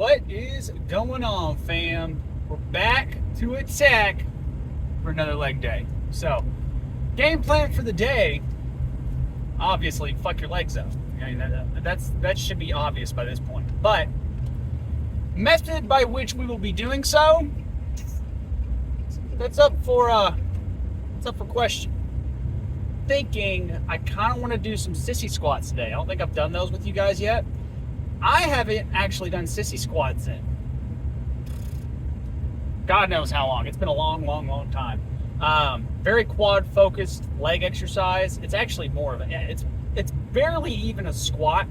What is going on, fam? We're back to attack for another leg day. So, game plan for the day, obviously, fuck your legs up. I mean, that should be obvious by this point. But, method by which we will be doing so, that's up for question. Thinking I kind of want to do some sissy squats today. I don't think I've done those with you guys yet. I haven't actually done sissy squats in God knows how long. It's been a long time. Very quad focused leg exercise. It's actually more of it's barely even a squat.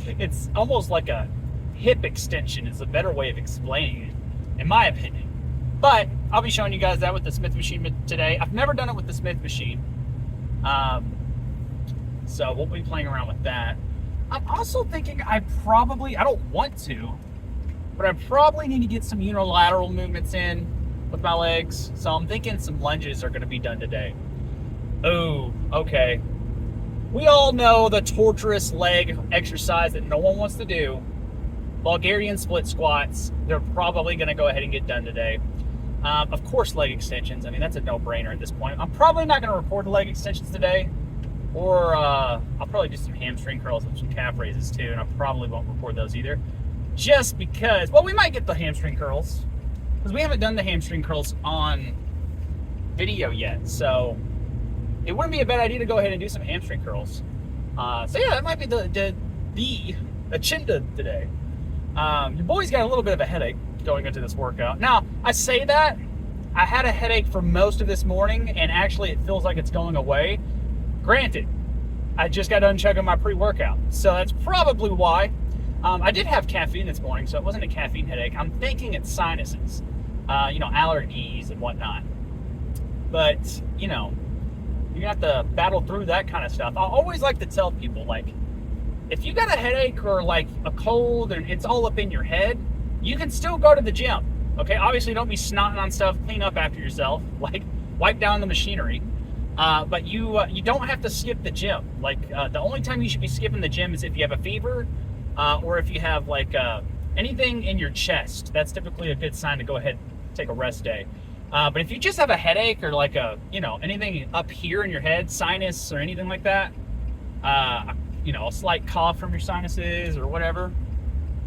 It's almost like a hip extension is a better way of explaining it, in my opinion. But I'll be showing you guys that with the Smith machine today. I've never done it with the Smith machine. So we'll be playing around with that. I'm also thinking I don't want to, but I probably need to get some unilateral movements in with my legs. So I'm thinking some lunges are going to be done today. Oh, okay. We all know the torturous leg exercise that no one wants to do. Bulgarian split squats. They're probably going to go ahead and get done today. Of course, leg extensions. I mean, that's a no-brainer at this point. I'm probably not going to record the leg extensions today. Or I'll probably do some hamstring curls and some calf raises too, and I probably won't record those either. Just because, well, we might get the hamstring curls, because we haven't done the hamstring curls on video yet, so it wouldn't be a bad idea to go ahead and do some hamstring curls. So yeah, that might be the agenda today. Your boy's got a little bit of a headache going into this workout. Now, I say that, I had a headache for most of this morning, and actually it feels like it's going away. Granted, I just got done chugging my pre-workout, so that's probably why. I did have caffeine this morning, so it wasn't a caffeine headache. I'm thinking it's sinuses, allergies and whatnot. But, you're going to have to battle through that kind of stuff. I always like to tell people, like, if you got a headache or, like, a cold and it's all up in your head, you can still go to the gym, okay? Obviously, don't be snotting on stuff. Clean up after yourself. Like, wipe down the machinery. But you don't have to skip the gym. Like, the only time you should be skipping the gym is if you have a fever, or if you have like anything in your chest. That's typically a good sign to go ahead and take a rest day. But if you just have a headache or like anything up here in your head, sinus or anything like that, a slight cough from your sinuses or whatever,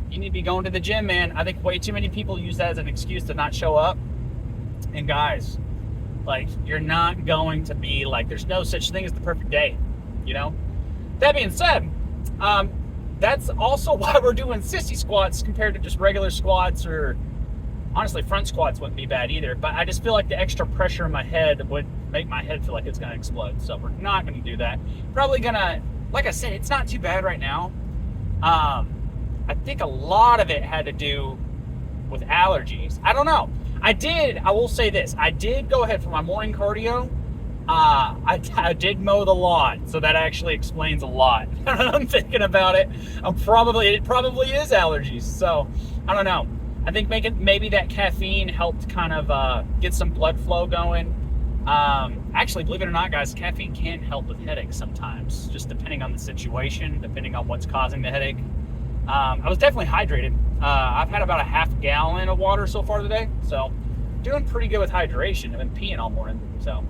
you need to be going to the gym, man. I think way too many people use that as an excuse to not show up. And guys, like, you're not going to be like, there's no such thing as the perfect day, That being said, that's also why we're doing sissy squats compared to just regular squats, or honestly, front squats wouldn't be bad either. But I just feel like the extra pressure in my head would make my head feel like it's going to explode. So we're not going to do that. Probably going to, like I said, it's not too bad right now. I think a lot of it had to do with allergies. I don't know. I will say this. I did go ahead for my morning cardio. I did mow the lawn, so that actually explains a lot. I'm thinking about it. It probably is allergies. So, I don't know. I think maybe that caffeine helped kind of get some blood flow going. Actually, believe it or not, guys, caffeine can help with headaches sometimes, just depending on the situation, depending on what's causing the headache. I was definitely hydrated. I've had about a half gallon of water so far today, so doing pretty good with hydration. I've been peeing all morning, so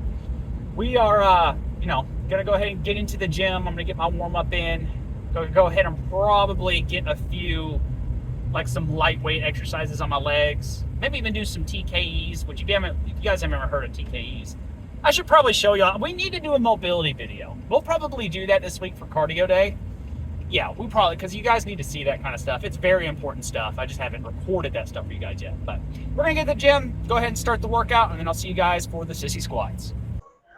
we are, gonna go ahead and get into the gym. I'm gonna get my warm up in. Go ahead and probably get a few, like some lightweight exercises on my legs. Maybe even do some TKEs, which if you guys haven't ever heard of TKEs, I should probably show y'all. We need to do a mobility video. We'll probably do that this week for cardio day. Yeah, because you guys need to see that kind of stuff. It's very important stuff. I just haven't recorded that stuff for you guys yet. But we're going to get to the gym, go ahead and start the workout, and then I'll see you guys for the sissy squats.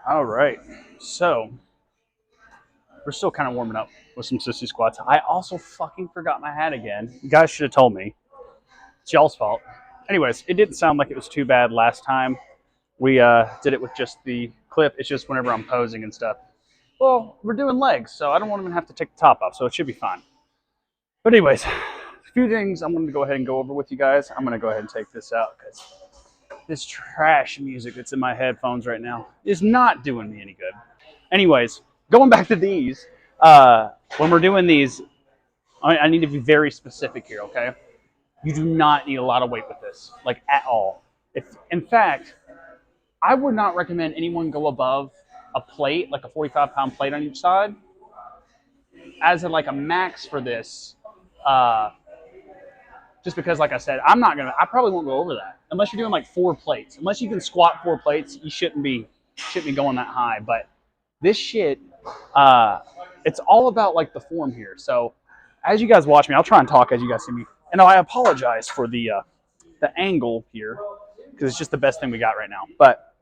All right, so we're still kind of warming up with some sissy squats. I also fucking forgot my hat again. You guys should have told me. It's y'all's fault. Anyways, it didn't sound like it was too bad last time. We did it with just the clip. It's just whenever I'm posing and stuff. Well, we're doing legs, so I don't want to even have to take the top off, so it should be fine. But anyways, a few things I'm going to go ahead and go over with you guys. I'm going to go ahead and take this out because this trash music that's in my headphones right now is not doing me any good. Anyways, going back to these, when we're doing these, I need to be very specific here, okay? You do not need a lot of weight with this, like at all. In fact, I would not recommend anyone go above a plate, like a 45-pound plate on each side, as like a max for this. Just because, like I said, I probably won't go over that unless you're doing like 4 plates. Unless you can squat 4 plates, you shouldn't be going that high. But this shit, it's all about like the form here. So as you guys watch me, I'll try and talk as you guys see me. And I apologize for the angle here because it's just the best thing we got right now. But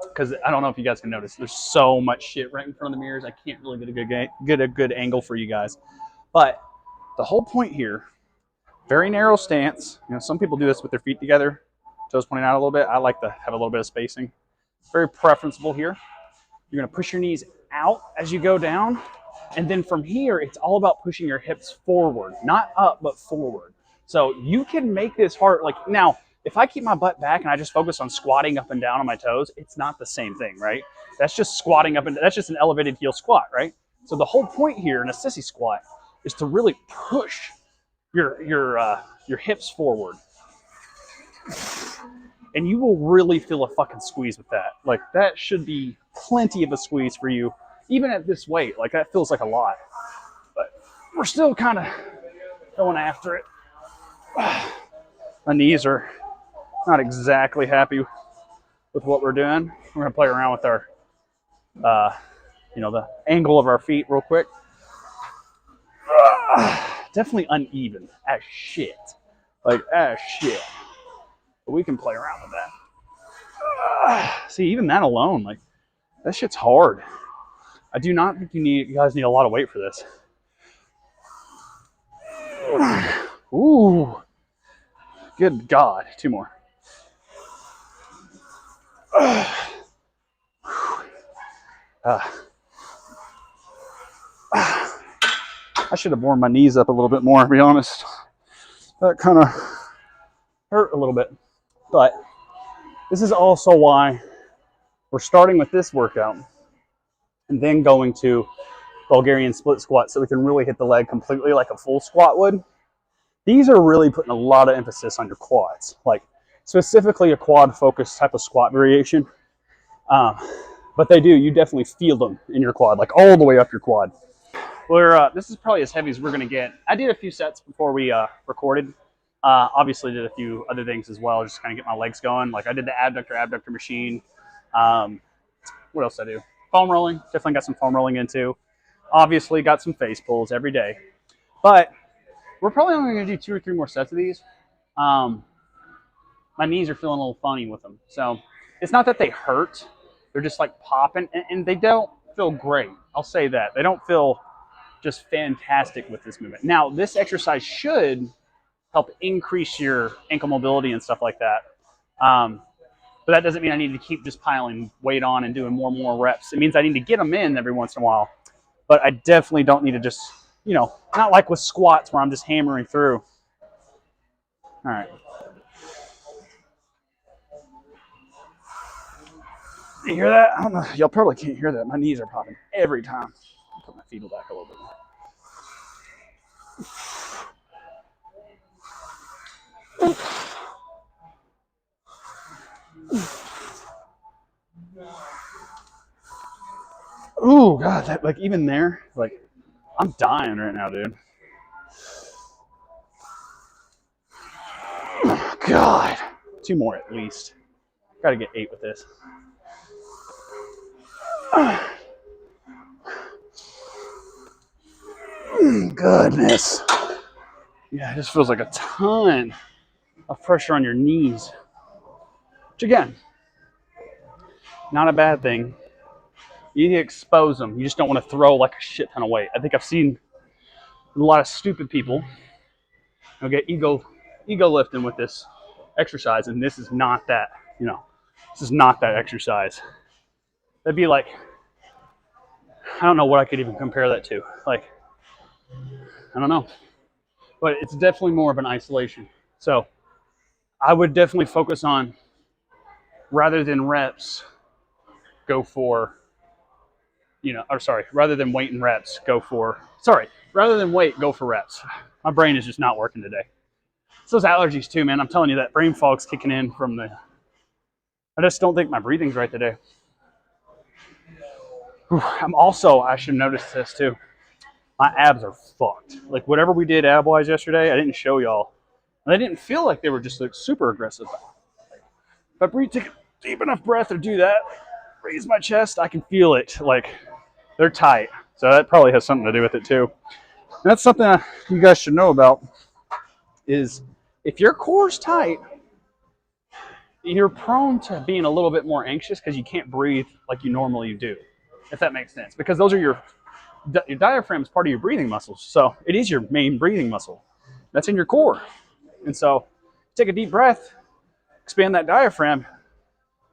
because I don't know if you guys can notice, there's so much shit right in front of the mirrors. I can't really get a good angle for you guys. But the whole point here, very narrow stance. You know, some people do this with their feet together, toes pointing out a little bit. I like to have a little bit of spacing. Very preferable here. You're going to push your knees out as you go down. And then from here, it's all about pushing your hips forward, not up, but forward. So you can make this hard. Like now, if I keep my butt back and I just focus on squatting up and down on my toes, it's not the same thing, right? That's just squatting up and that's just an elevated heel squat, right? So the whole point here in a sissy squat is to really push your hips forward, and you will really feel a fucking squeeze with that. Like that should be plenty of a squeeze for you, even at this weight. Like that feels like a lot, but we're still kind of going after it. My knees are not exactly happy with what we're doing. We're gonna play around with our, the angle of our feet real quick. Definitely uneven as shit. Like, as shit. But we can play around with that. See, even that alone, like, that shit's hard. I do not think you guys need a lot of weight for this. Ooh. Good God. 2 more. I should have worn my knees up a little bit more, to be honest. That kind of hurt a little bit. But this is also why we're starting with this workout and then going to Bulgarian split squat so we can really hit the leg completely like a full squat would. These are really putting a lot of emphasis on your quads, like specifically a quad focused type of squat variation. But you definitely feel them in your quad, like all the way up your quad. This is probably as heavy as we're going to get. I did a few sets before we recorded. Obviously did a few other things as well, just kind of get my legs going. Like I did the abductor machine. What else did I do? Foam rolling. Definitely got some foam rolling into. Obviously got some face pulls every day. But we're probably only going to do 2 or 3 more sets of these. My knees are feeling a little funny with them. So it's not that they hurt. They're just like popping, and they don't feel great. I'll say that. They don't feel just fantastic with this movement. Now, this exercise should help increase your ankle mobility and stuff like that. But that doesn't mean I need to keep just piling weight on and doing more and more reps. It means I need to get them in every once in a while. But I definitely don't need to just, not like with squats where I'm just hammering through. All right. You hear that? I don't know. Y'all probably can't hear that. My knees are popping every time. I'll put my feet back a little bit more. Ooh, God, that, like even there, like I'm dying right now, dude. Oh, God. 2 more at least. Gotta get 8 with this. Goodness. Yeah, it just feels like a ton of pressure on your knees. Which again, not a bad thing. You need to expose them. You just don't want to throw like a shit ton of weight. I think I've seen a lot of stupid people get ego lifting with this exercise, and this is not that, this is not that exercise. That'd be like, I don't know what I could even compare that to. Like, I don't know. But it's definitely more of an isolation. So I would definitely focus on, rather than reps, go for, rather than weight and reps, rather than weight, go for reps. My brain is just not working today. It's those allergies too, man. I'm telling you, that brain fog's kicking in from the... I just don't think my breathing's right today. I'm also, I should notice this too. My abs are fucked. Like whatever we did ab-wise yesterday, I didn't show y'all. And they didn't feel like they were just like super aggressive. If I breathe, take a deep enough breath or do that, raise my chest, I can feel it. Like they're tight. So that probably has something to do with it too. And that's something you guys should know about is if your core's tight, you're prone to being a little bit more anxious because you can't breathe like you normally do, if that makes sense. Because those are your diaphragm is part of your breathing muscles. So it is your main breathing muscle. That's in your core. And so take a deep breath, expand that diaphragm,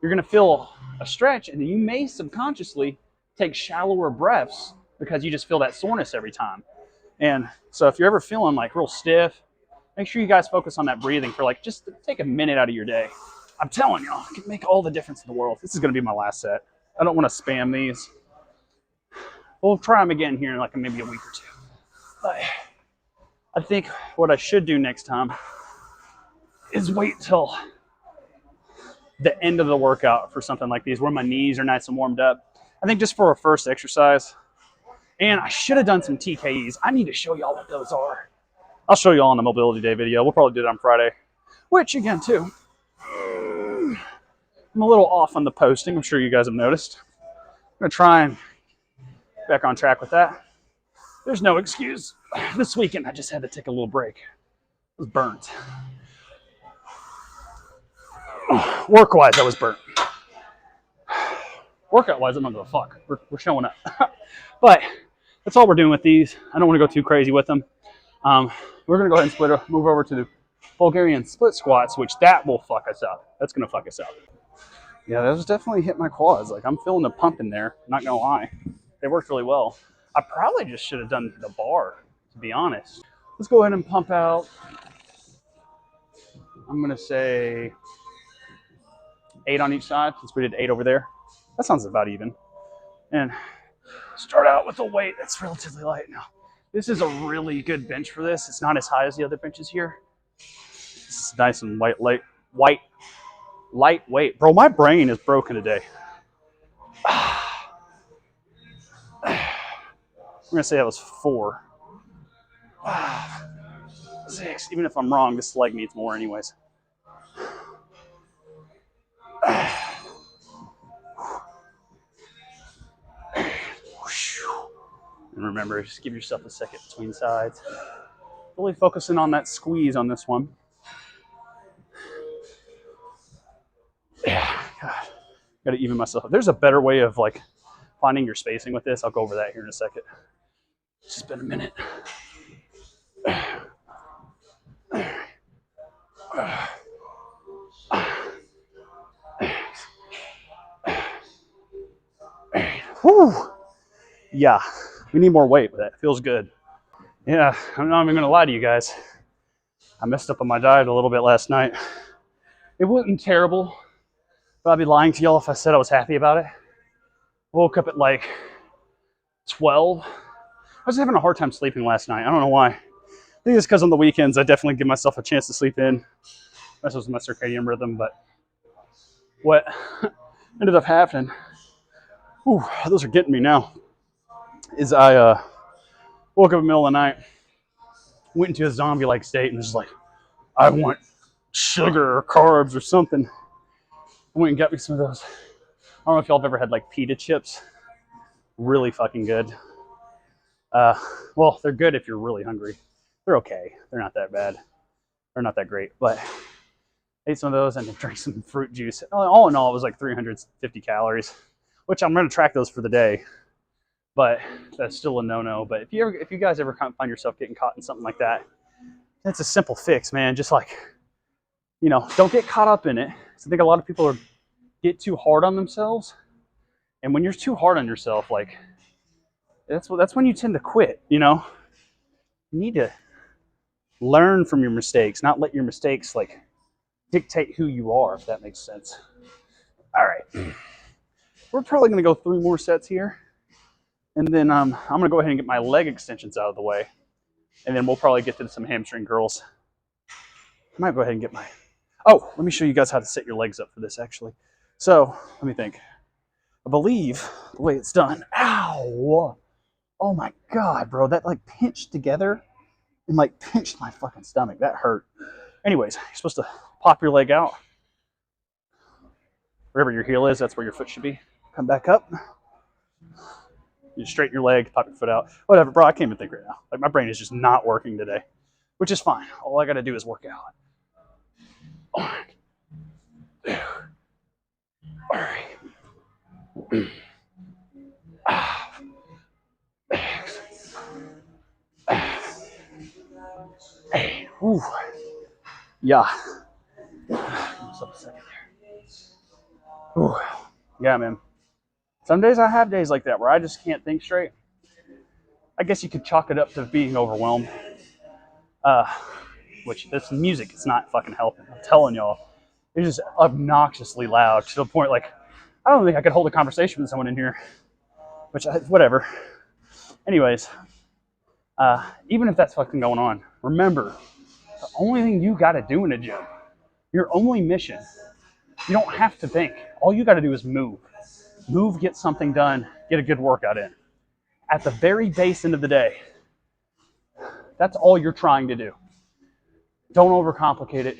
you're going to feel a stretch, and you may subconsciously take shallower breaths because you just feel that soreness every time. And so if you're ever feeling like real stiff, make sure you guys focus on that breathing for like just take a minute out of your day. I'm telling y'all, it can make all the difference in the world. This is going to be my last set. I don't want to spam these. We'll try them again here in like maybe a week or two. But I think what I should do next time is wait till the end of the workout for something like these where my knees are nice and warmed up. I think just for a first exercise. And I should have done some TKEs. I need to show y'all what those are. I'll show y'all on the mobility day video. We'll probably do it on Friday. Which again too, I'm a little off on the posting. I'm sure you guys have noticed. I'm gonna try and back on track with that. There's no excuse. This weekend I just had to take a little break. I was burnt. Work-wise, I was burnt. Workout-wise, I'm not gonna fuck. We're showing up. But that's all we're doing with these. I don't want to go too crazy with them. We're gonna go ahead and move over to the Bulgarian split squats, which that will fuck us up. That's gonna fuck us up. Yeah, those definitely hit my quads. Like I'm feeling the pump in there. Not gonna lie, they worked really well. I probably just should have done the bar, to be honest. Let's go ahead and pump out. I'm gonna say 8 on each side, since we did 8 over there. That sounds about even. And start out with a weight that's relatively light now. This is a really good bench for this. It's not as high as the other benches here. This is nice and lightweight. Bro, my brain is broken today. I'm gonna say that was 4. 6. Even if I'm wrong, this leg needs more anyways. And remember, just give yourself a second between sides. Really focusing on that squeeze on this one. Yeah, God. Gotta even myself up. There's a better way of like finding your spacing with this. I'll go over that here in a second. It's just been a minute. Whew. Yeah, we need more weight, but that feels good. Yeah, I'm not even gonna lie to you guys. I messed up on my diet a little bit last night. It wasn't terrible, but I'd be lying to y'all if I said I was happy about it. Woke up at like 12. I was having a hard time sleeping last night. I don't know why. I think it's because on the weekends I definitely give myself a chance to sleep in. This was my circadian rhythm, but what ended up happening, whew, those are getting me now, is I woke up in the middle of the night, went into a zombie-like state, and was just like, I want sugar or carbs or something. I went and got me some of those. I don't know if y'all have ever had like pita chips. Really fucking good. Well, they're good if you're really hungry. They're okay. They're not that bad. They're not that great. But I ate some of those and then drank some fruit juice. All in all, it was like 350 calories, which I'm going to track those for the day. But that's still a no-no. But if you guys ever find yourself getting caught in something like that, it's a simple fix, man. Just like, you know, don't get caught up in it. I think a lot of people get too hard on themselves. And when you're too hard on yourself, like, that's when you tend to quit, you know? You need to learn from your mistakes, not let your mistakes, like, dictate who you are, if that makes sense. All right. We're probably going to go 3 more sets here. And then I'm going to go ahead and get my leg extensions out of the way. And then we'll probably get to some hamstring curls. might go ahead and get my, oh, let me show you guys how to set your legs up for this actually. So let me think. I believe the way it's done, ow, oh my God, bro, that like pinched together and like pinched my fucking stomach. That hurt. Anyways, you're supposed to pop your leg out. Wherever your heel is, that's where your foot should be. Come back up. You straighten your leg, pop your foot out. Whatever, bro, I can't even think right now. Like my brain is just not working today, which is fine. All I gotta do is work out. 1, 2, 3. Hey, ooh. Yeah. What's up a second there? Ooh. Yeah, man. Some days I have days like that where I just can't think straight. I guess you could chalk it up to being overwhelmed. Which this music is not fucking helping. I'm telling y'all. It's just obnoxiously loud to the point like I don't think I could hold a conversation with someone in here. Whatever. Anyways, even if that's fucking going on, remember, the only thing you gotta do in a gym, your only mission, you don't have to think. All you gotta do is move. Move, get something done, get a good workout in. At the very base end of the day, that's all you're trying to do. Don't overcomplicate it.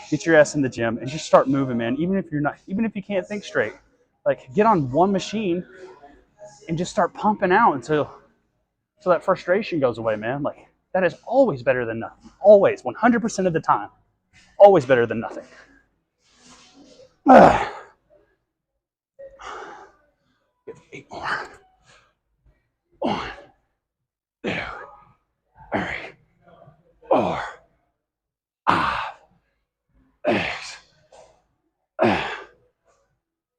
Get your ass in the gym and just start moving, man. Even if you can't think straight, like get on one machine and just start pumping out until that frustration goes away, man. Like that is always better than nothing. Always, 100% of the time, always better than nothing. Get 8 more. 1, 2, 3, 4,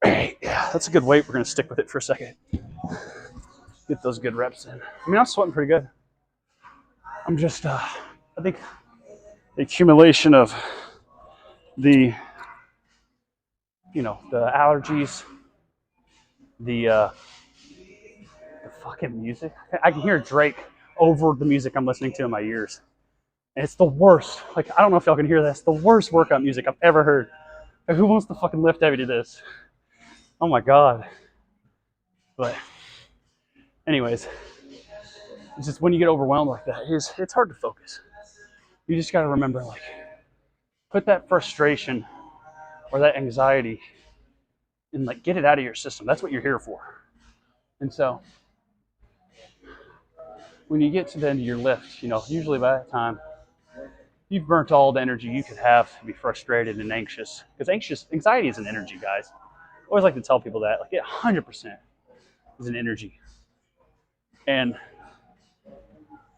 8. Yeah, that's a good weight. We're gonna stick with it for a second. Get those good reps in. I mean, I'm sweating pretty good. I'm just, I think the accumulation of the allergies, the fucking music. I can hear Drake over the music I'm listening to in my ears. And it's the worst. Like, I don't know if y'all can hear this. The worst workout music I've ever heard. Like, who wants to fucking lift heavy to this? Oh my God. But anyways, it's just when you get overwhelmed like that, it's hard to focus. You just got to remember, like, put that frustration or that anxiety and like get it out of your system. That's what you're here for. And so when you get to the end of your lift, usually by that time, you've burnt all the energy you could have to be frustrated and anxious. Because anxiety is an energy, guys. I always like to tell people that. Like, it 100% is an energy. And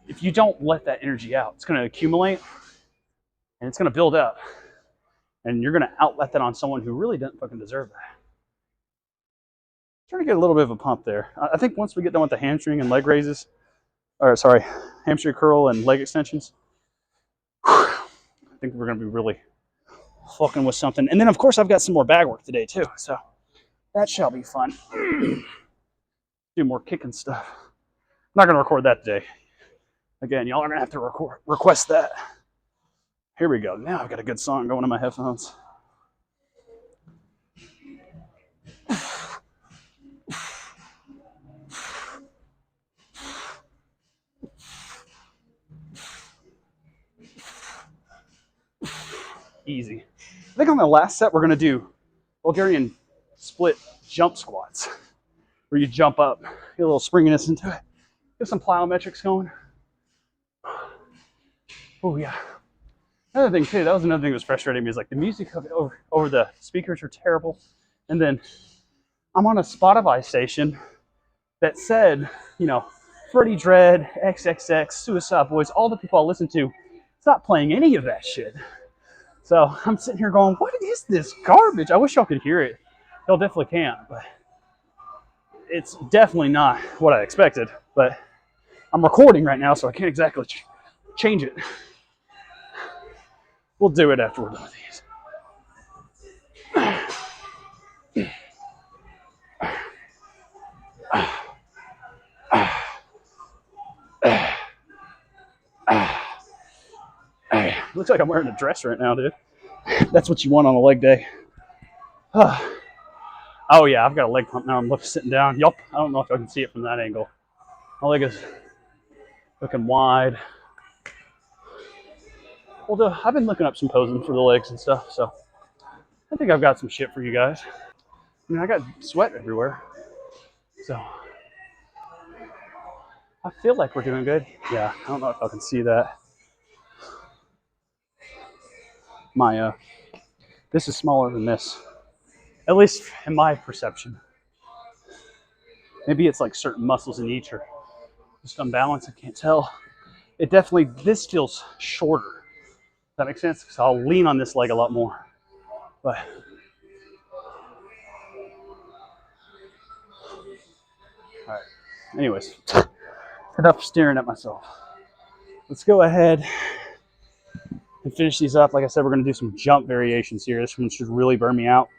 if you don't let that energy out, it's going to accumulate and it's going to build up. And you're going to outlet that on someone who really doesn't fucking deserve that. Trying to get a little bit of a pump there. I think once we get done with the hamstring and leg raises, hamstring curl and leg extensions, I think we're going to be really fucking with something. And then, of course, I've got some more bag work today, too. So that shall be fun. Do more kicking stuff. I'm not going to record that today. Again, y'all are going to have to request that. Here we go. Now I've got a good song going in my headphones. Easy. I think on the last set, we're going to do Bulgarian split jump squats, where you jump up, get a little springiness into it, get some plyometrics going. Oh, yeah. Another thing, too, that was another thing that was frustrating me, is like the music over the speakers are terrible. And then I'm on a Spotify station that said, Freddie Dredd, XXX, Suicide Boys, all the people I listen to, it's not playing any of that shit. So I'm sitting here going, what is this garbage? I wish y'all could hear it. Y'all definitely can't, but it's definitely not what I expected. But I'm recording right now, so I can't exactly change it. We'll do it after we're done with these. All right, looks like I'm wearing a dress right now, dude. That's what you want on a leg day. Oh yeah, I've got a leg pump now. I'm sitting down. Yup. I don't know if I can see it from that angle. My leg is looking wide. Well, I've been looking up some posing for the legs and stuff, so I think I've got some shit for you guys. I mean, I got sweat everywhere, so I feel like we're doing good. Yeah, I don't know if I can see that. My this is smaller than this, at least in my perception. Maybe it's like certain muscles in each are just unbalanced. I can't tell. It definitely, this feels shorter. Does that make sense? Because I'll lean on this leg a lot more. But all right. Anyways, enough staring at myself. Let's go ahead and finish these up. Like I said, we're going to do some jump variations here. This one should really burn me out,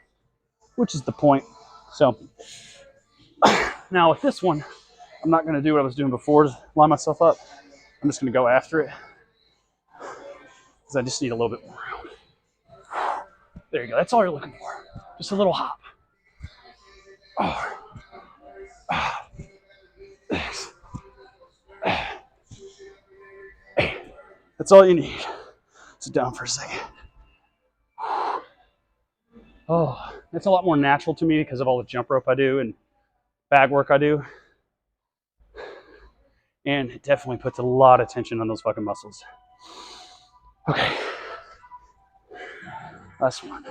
which is the point. So now with this one, I'm not going to do what I was doing before to line myself up. I'm just going to go after it because I just need a little bit more round. There you go. That's all you're looking for. Just a little hop. That's all you need. Sit down for a second. Oh, it's a lot more natural to me because of all the jump rope I do and bag work I do. And it definitely puts a lot of tension on those fucking muscles. Okay. Last one.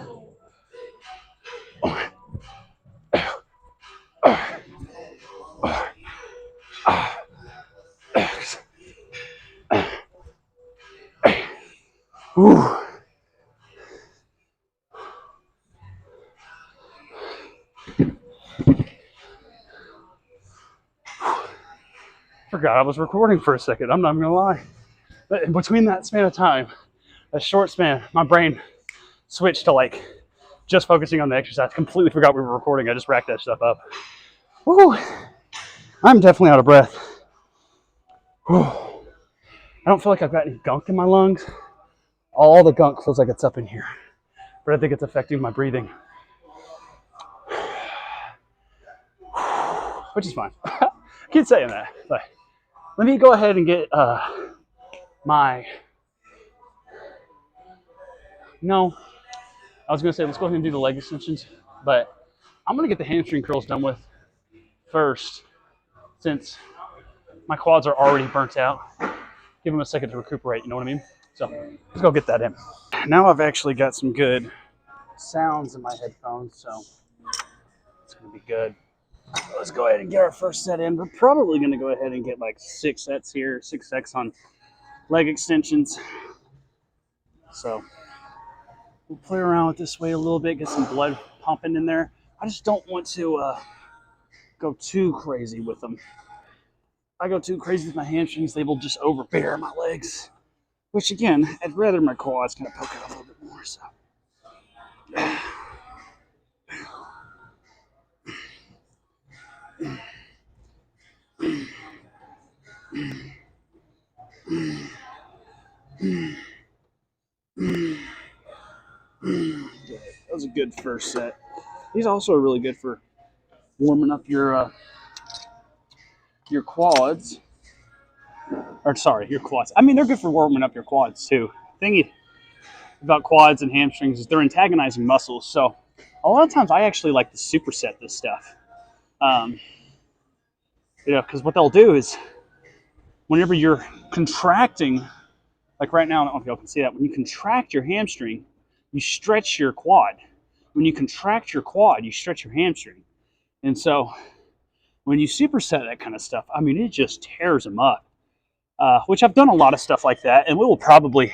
Ooh. Forgot I was recording for a second. I'm not even gonna lie. But in between that span of time, a short span, my brain switched to like just focusing on the exercise. Completely forgot we were recording. I just racked that stuff up. Woo. I'm definitely out of breath. Whew. I don't feel like I've got any gunk in my lungs. All the gunk feels like it's up in here, but I think it's affecting my breathing, which is fine. I keep saying that, but let me go ahead and get no, I was gonna say let's go ahead and do the leg extensions, but I'm gonna get the hamstring curls done with first, since my quads are already burnt out. Give them a second to recuperate, you know what I mean? So let's go get that in. Now I've actually got some good sounds in my headphones, so it's gonna be good. Let's go ahead and get our first set in. We're probably gonna go ahead and get like 6 sets here, 6 sets on leg extensions. So we'll play around with this way a little bit, get some blood pumping in there. I just don't want to go too crazy with them. If I go too crazy with my hamstrings, they will just overbear my legs. Which again, I'd rather my quads kind of poke out a little bit more. So. That was a good first set. These also are really good for warming up your quads. Or sorry, your quads. I mean, they're good for warming up your quads too. The thing about quads and hamstrings is they're antagonizing muscles. So a lot of times I actually like to superset this stuff. Because what they'll do is whenever you're contracting, like right now, I don't know if y'all can see that, when you contract your hamstring, you stretch your quad. When you contract your quad, you stretch your hamstring. And so when you superset that kind of stuff, I mean, it just tears them up. Which I've done a lot of stuff like that, and we will probably,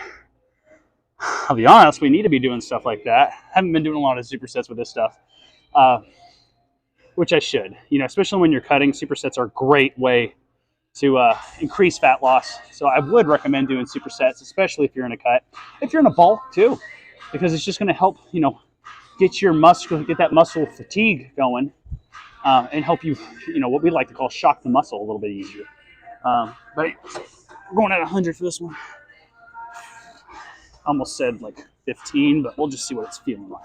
I'll be honest, we need to be doing stuff like that. Haven't been doing a lot of supersets with this stuff, which I should. Especially when you're cutting, supersets are a great way to increase fat loss. So I would recommend doing supersets, especially if you're in a cut. If you're in a bulk too, because it's just going to help, get that muscle fatigue going, and help you, what we like to call shock the muscle a little bit easier. But we're going at 100 for this one. almost said like 15, but we'll just see what it's feeling like.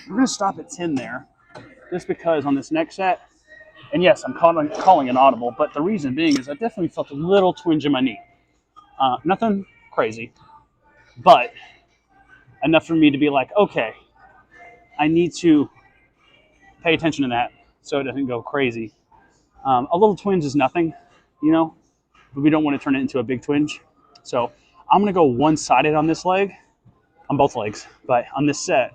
We're going to stop at 10 there, just because on this next set, and yes, I'm calling an audible, but the reason being is I definitely felt a little twinge in my knee. Nothing crazy, but enough for me to be like, okay, I need to pay attention to that so it doesn't go crazy. A little twinge is nothing, you know, but we don't want to turn it into a big twinge. So I'm going to go one-sided on this leg, on both legs, but on this set,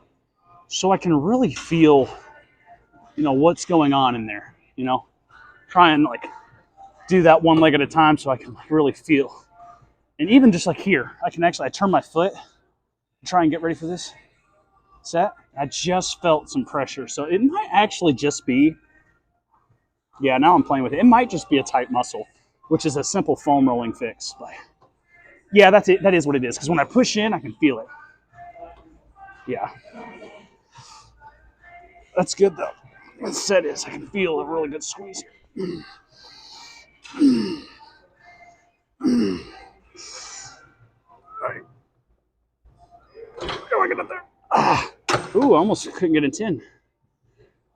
so I can really feel, you know, what's going on in there, you know. Try and like do that one leg at a time so I can like really feel. And even just like here, I turn my foot and try and get ready for this set. I just felt some pressure. So it might actually just be, yeah, now I'm playing with it. It might just be a tight muscle, which is a simple foam rolling fix. But yeah, that's it. That is what it is. Because when I push in, I can feel it. Yeah. That's good though. The set is, I can feel a really good squeeze here. All right. How do I get up there? Ooh, I almost couldn't get in 10.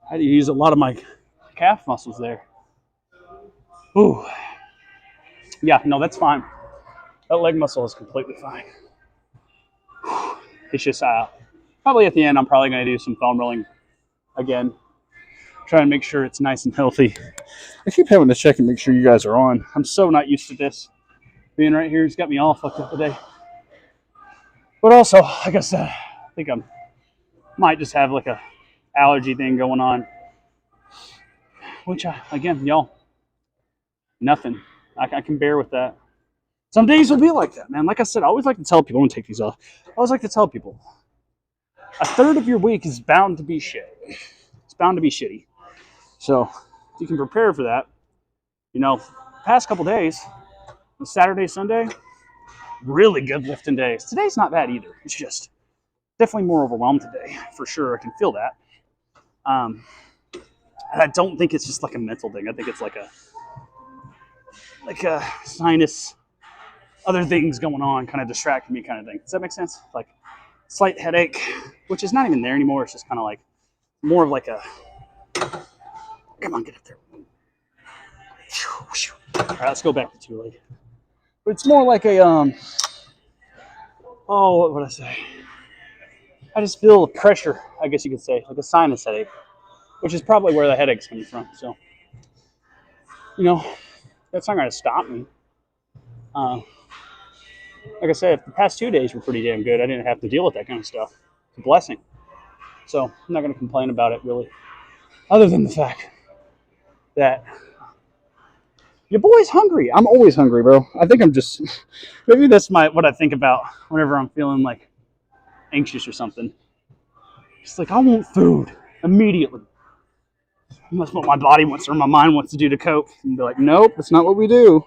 I had to use a lot of my calf muscles there. Ooh. Yeah, no, that's fine. That leg muscle is completely fine. It's just, probably at the end, I'm probably going to do some foam rolling again. Try and make sure it's nice and healthy. I keep having to check and make sure you guys are on. I'm so not used to this. Being right here, it's got me all fucked up today. But also, like I said, I think I might just have like a allergy thing going on. Which, again, y'all, nothing. I can bear with that. Some days will be like that, man. Like I said, I always like to tell people, I'm going to take these off. I always like to tell people, a third of your week is bound to be shit. It's bound to be shitty. So, if you can prepare for that, you know, past couple days, Saturday, Sunday, really good lifting days. Today's not bad either. It's just definitely more overwhelmed today, for sure. I can feel that. And I don't think it's just like a mental thing. I think it's like a sinus, other things going on, kind of distracting me kind of thing. Does that make sense? Like slight headache, which is not even there anymore. It's just kind of like more of like a, come on, get up there. All right, let's go back to 2 leg. But it's more like a, what would I say? I just feel the pressure, I guess you could say, like a sinus headache, which is probably where the headache's coming from. So, you know, that's not going to stop me. Like I said, the past 2 days were pretty damn good. I didn't have to deal with that kind of stuff. It's a blessing. So I'm not going to complain about it, really. Other than the fact that your boy's hungry. I'm always hungry, bro. I think I'm just, maybe that's what I think about whenever I'm feeling like anxious or something. It's like, I want food immediately. That's what my body wants or my mind wants to do to cope. And be like, nope, that's not what we do.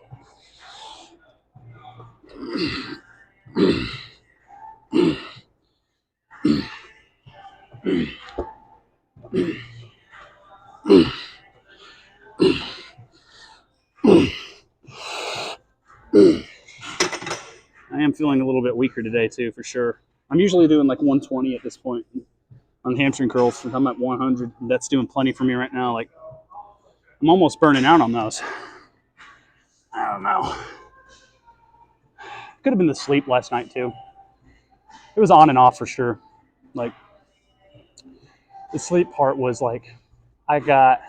I am feeling a little bit weaker today too, for sure. I'm usually doing like 120 at this point on hamstring curls. I'm at 100. That's doing plenty for me right now. Like, I'm almost burning out on those. I don't know. Could have been the sleep last night too. It was on and off for sure. Like, the sleep part was like, I got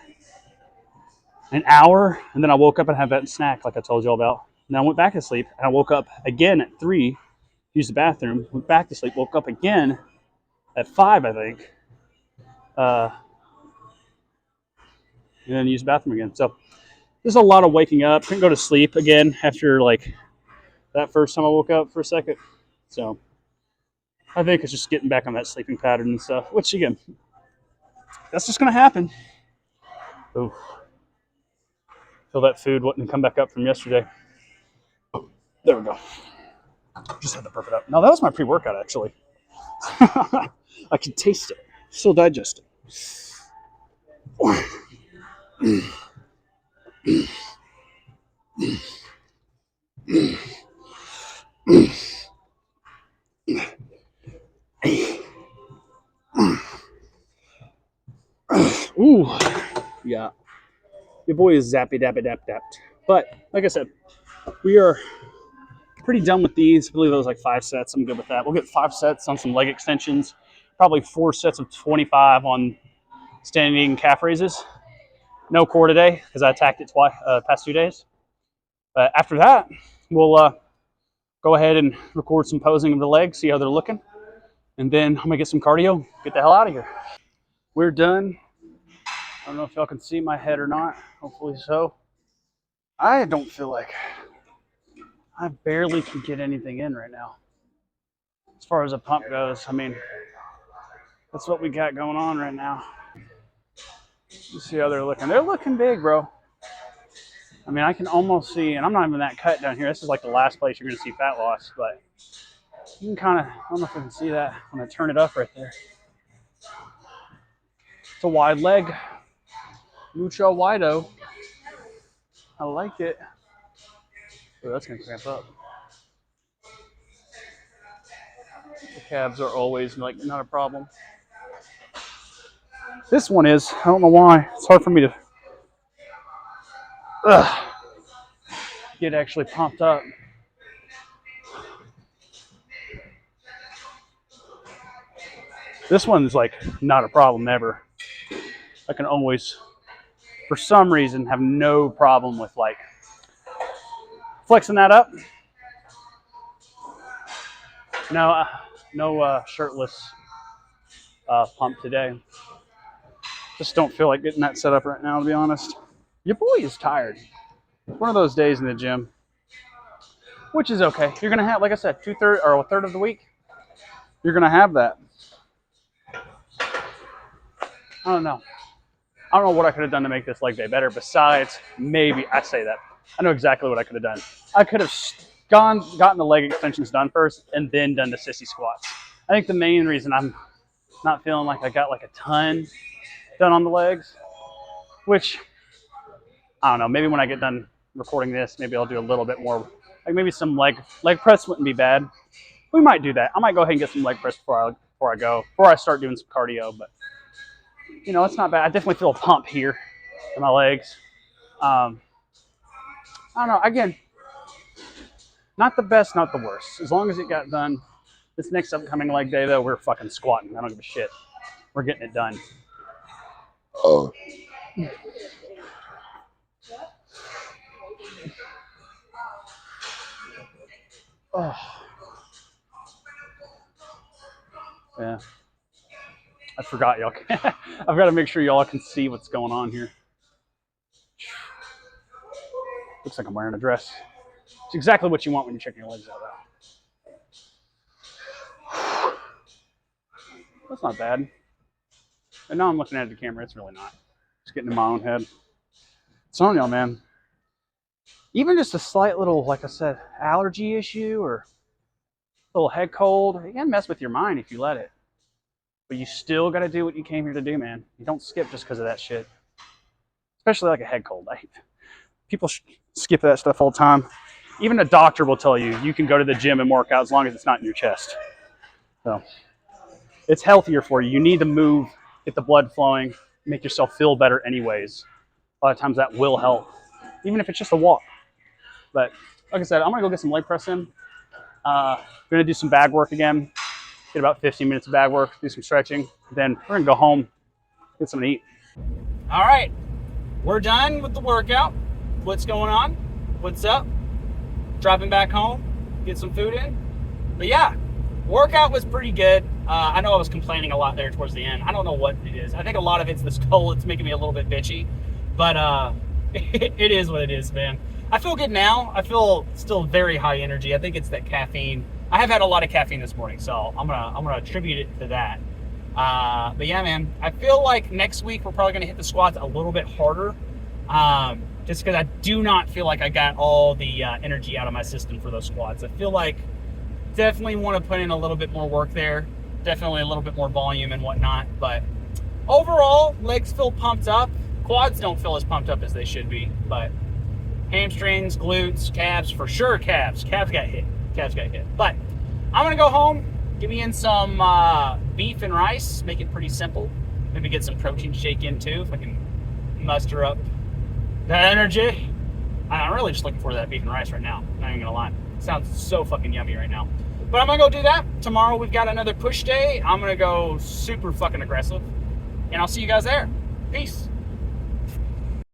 an hour and then I woke up and had that snack like I told you all about. And I went back to sleep and I woke up again at 3, used the bathroom, went back to sleep, woke up again at 5, I think. And then used the bathroom again. So there's a lot of waking up. Couldn't go to sleep again after like that first time I woke up for a second. So I think it's just getting back on that sleeping pattern and stuff, which again, that's just going to happen. Ooh. Feel that food wanting to come back up from yesterday. There we go. Just had to burp it up. No, that was my pre-workout, actually. I can taste it. Still digesting. Ooh, yeah. Your boy is zappy dappy dap dapped. But like I said, we are pretty done with these. I believe it was like 5 sets. I'm good with that. We'll get 5 sets on some leg extensions, probably 4 sets of 25 on standing calf raises. No core today because I attacked it twice past 2 days. But after that, we'll go ahead and record some posing of the legs, see how they're looking. And then I'm gonna get some cardio, get the hell out of here. We're done. I don't know if y'all can see my head or not. Hopefully so. I don't feel like I barely can get anything in right now. As far as a pump goes, I mean, that's what we got going on right now. Let's see how they're looking. They're looking big, bro. I mean, I can almost see, and I'm not even that cut down here. This is like the last place you're going to see fat loss, but you can kind of, I don't know if I can see that when I turn it up right there. It's a wide leg. Mucho wido. I like it. Oh, that's going to cramp up. The calves are always like not a problem. This one is, I don't know why. It's hard for me to get actually pumped up. This one's like not a problem ever. I can always, for some reason, have no problem with like flexing that up. No shirtless pump today. Just don't feel like getting that set up right now, to be honest. Your boy is tired. One of those days in the gym, which is okay. You're gonna have, like I said, 2/3 or a third of the week. You're gonna have that. I don't know. I don't know what I could have done to make this leg day better. Besides, maybe I say that. I know exactly what I could have done. I could have gotten the leg extensions done first and then done the sissy squats. I think the main reason I'm not feeling like I got like a ton done on the legs, which I don't know. Maybe when I get done recording this, maybe I'll do a little bit more. Like maybe some leg press wouldn't be bad. We might do that. I might go ahead and get some leg press before I start doing some cardio. But you know, it's not bad. I definitely feel a pump here in my legs. I don't know. Again, not the best, not the worst. As long as it got done. This next upcoming leg day, though, we're fucking squatting. I don't give a shit. We're getting it done. Oh. Oh. Yeah. I forgot y'all. I've got to make sure y'all can see what's going on here. Looks like I'm wearing a dress. It's exactly what you want when you're checking your legs out, though. That's not bad. And now I'm looking at the camera. It's really not. Just getting in my own head. It's on y'all, man. Even just a slight little, like I said, allergy issue or a little head cold, it can mess with your mind if you let it. But you still got to do what you came here to do, man. You don't skip just because of that shit. Especially like a head cold. People skip that stuff all the time. Even a doctor will tell you, you can go to the gym and work out as long as it's not in your chest. So it's healthier for you. You need to move, get the blood flowing, make yourself feel better anyways. A lot of times that will help, even if it's just a walk. But like I said, I'm going to go get some leg press in. We're going to do some bag work again. Get about 15 minutes of bag work, do some stretching. Then we're going to go home, get something to eat. All right. We're done with the workout. What's going on? What's up? Driving back home, get some food in. But yeah, workout was pretty good. I know I was complaining a lot there towards the end. I don't know what it is. I think a lot of it's this cold. It's making me a little bit bitchy. But it is what it is, man. I feel good now. I feel still very high energy. I think it's that caffeine. I have had a lot of caffeine this morning, so I'm gonna attribute it to that. But yeah, man, I feel like next week we're probably gonna hit the squats a little bit harder. Just because I do not feel like I got all the energy out of my system for those squats. I feel like definitely want to put in a little bit more work there. definitely a little bit more volume and whatnot. But overall, legs feel pumped up. Quads don't feel as pumped up as they should be, but hamstrings, glutes, calves, for sure calves. Calves got hit. But I'm going to go home, give me in some beef and rice, make it pretty simple. Maybe get some protein shake in too, if I can muster up the energy. I'm really just looking for that beef and rice right now. Not even going to lie. It sounds so fucking yummy right now. But I'm going to go do that. Tomorrow we've got another push day. I'm going to go super fucking aggressive. And I'll see you guys there. Peace.